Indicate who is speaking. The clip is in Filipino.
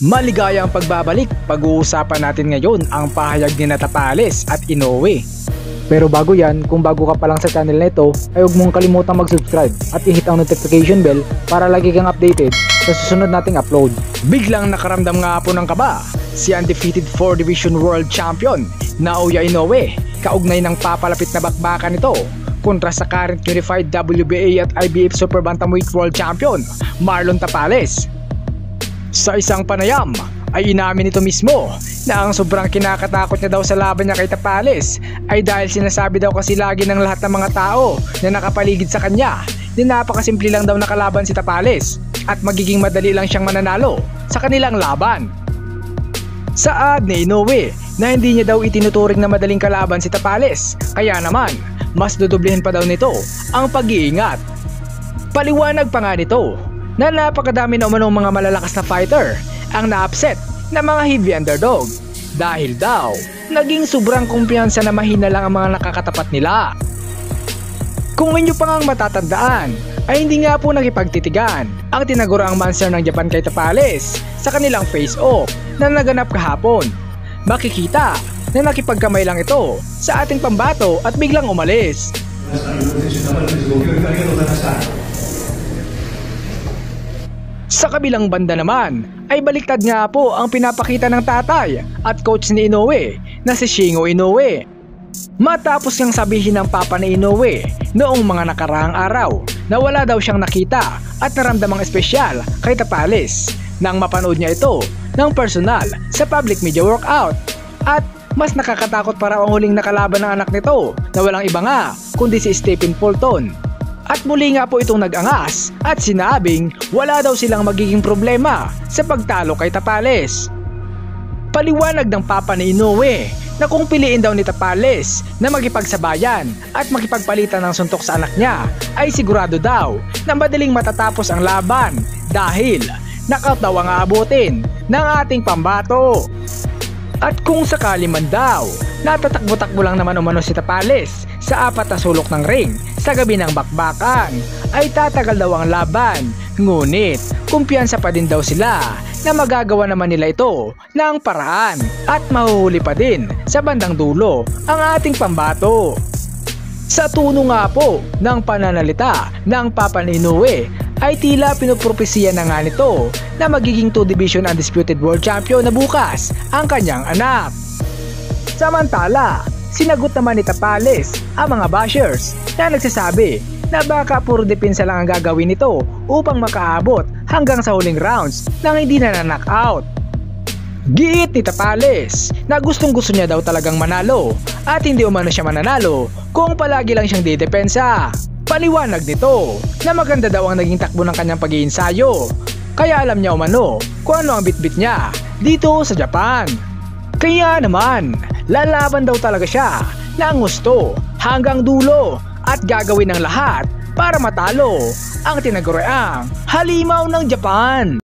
Speaker 1: Maligayang pagbabalik, pag-uusapan natin ngayon ang pahayag ni Tapales at Inoue. Pero bago yan, kung bago ka pa lang sa channel na ito, ay huwag mong kalimutang mag-subscribe at i-hit ang notification bell para lagi kang updated sa susunod nating upload. Biglang nakaramdam nga po ng kaba si undefeated 4 Division World Champion Naoya Inoue kaugnay ng papalapit na bakbakan nito kontra sa current Unified WBA at IBF Super Bantamweight World Champion Marlon Tapales. Sa isang panayam ay inamin nito mismo na ang sobrang kinakatakot niya daw sa laban niya kay Tapales ay dahil sinasabi daw kasi lagi ng lahat ng mga tao na nakapaligid sa kanya na napakasimple lang daw nakalaban si Tapales at magiging madali lang siyang mananalo sa kanilang laban. Saad ni Inoue na hindi niya daw itinuturing na madaling kalaban si Tapales, kaya naman mas dudublihin pa daw nito ang pag-iingat. Paliwanag pa nga nito na napakadami na umanong mga malalakas na fighter ang na-upset na mga heavy underdog dahil daw naging sobrang kumpiyansa na mahina lang ang mga nakakatapat nila. Kung inyo pa ngang matatandaan ay hindi nga po nakipagtitigan ang tinaguraang monster ng Japan kay Tapales sa kanilang face-off na naganap kahapon. Makikita na nakipagkamay lang ito sa ating pambato at biglang umalis. Sa kabilang banda naman ay baliktad nga po ang pinapakita ng tatay at coach ni Inoue na si Shingo Inoue. Matapos niyang sabihin ng papa ni Inoue noong mga nakaraang araw na wala daw siyang nakita at naramdamang espesyal kay Tapales nang mapanood niya ito ng personal sa public media workout. At mas nakakatakot para ang huling nakalaban ng anak nito na walang iba nga kundi si Stephen Fulton. At muli nga po itong nag-angas at sinabing wala daw silang magiging problema sa pagtalo kay Tapales. Paliwanag ng papa ni Inoue na kung piliin daw ni Tapales na makipagsabayan at makipagpalitan ng suntok sa anak niya ay sigurado daw na madaling matatapos ang laban dahil knockout daw ang aabutin ng ating pambato. At kung sakali man daw, natatakbo-takbo lang naman umano si Tapales sa 4 na sulok ng ring sa gabi ng bakbakan, ay tatagal daw ang laban. Ngunit kumpiyansa pa din daw sila na magagawa naman nila ito ng paraan at mahuhuli pa din sa bandang dulo ang ating pambato. Sa tuno nga po ng pananalita ng papa ni Inoue ay tila pinupropesiya na nga nito na magiging 2 Division Undisputed World Champion na bukas ang kanyang anak. Samantala, sinagot naman ni Tapales ang mga bashers na nagsasabi na baka puro depensa lang ang gagawin nito upang makaabot hanggang sa huling rounds nang hindi na na-knockout. Giit ni Tapales na gustong-gusto niya daw talagang manalo at hindi umano siya mananalo kung palagi lang siyang didepensa. Paliwanag nito na maganda daw ang naging takbo ng kanyang pag-iinsayo, kaya alam niya umano kung ano ang bitbit niya dito sa Japan. Kaya naman, lalaban daw talaga siya ng gusto hanggang dulo at gagawin ng lahat para matalo ang tinaguriang halimaw ng Japan.